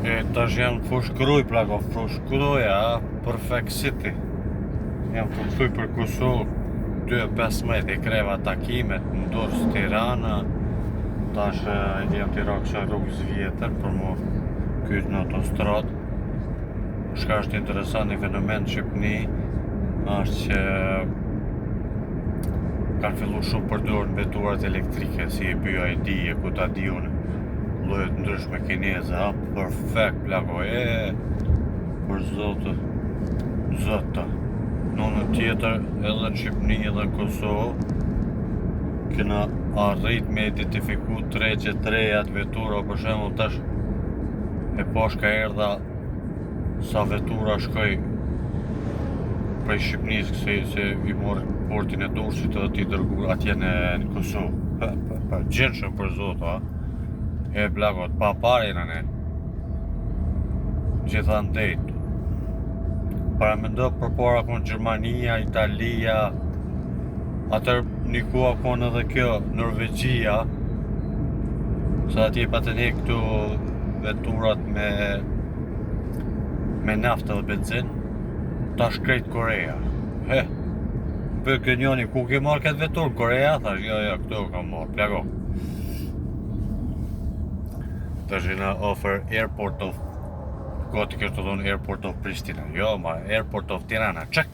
Tash jam të fushkruj plako, fushkruja, Perfect City. Jam të këthuj për Kosovë 2.15 e kreva takimet në Durrës, Tirana. Tash jam t'i ra kësa rrugës vjetër për mu kyt në autostrad. Shka është interesant një fenomen në Shqipni është që kanë fillu shumë përdorë në veturat elektrike, si e BYD e ku ta di unë, llojet ndryshme kineze, perfekt plako, për zotë. Në në tjetër, edhe në Shqipni edhe në Kosovë, kena arrit me identifiku 3 vetura, për shembull tash e pashka erdha sa vetura shkoj prej Shqipnisë se i morë portin e Durrësit edhe t'i dërgu atje në Kosovë. Gjenshëm për zotë, e plakot, pa pare në ne. Gjitha ndejt. Para me ndo për para konë Gjermania, Italia, atër një kua konë edhe kjo, Norvegjia, sa atje pa të ne këtu veturat me naftë dhe benzin, ta shkrejt Korea. Për kënjoni, ku ke marrë këtë vetur? Korea? Thash, jo, këtu ka marrë, plako. Tash në offer Airport of Airport of Pristina. Jo, ma Airport of Tirana. Çek.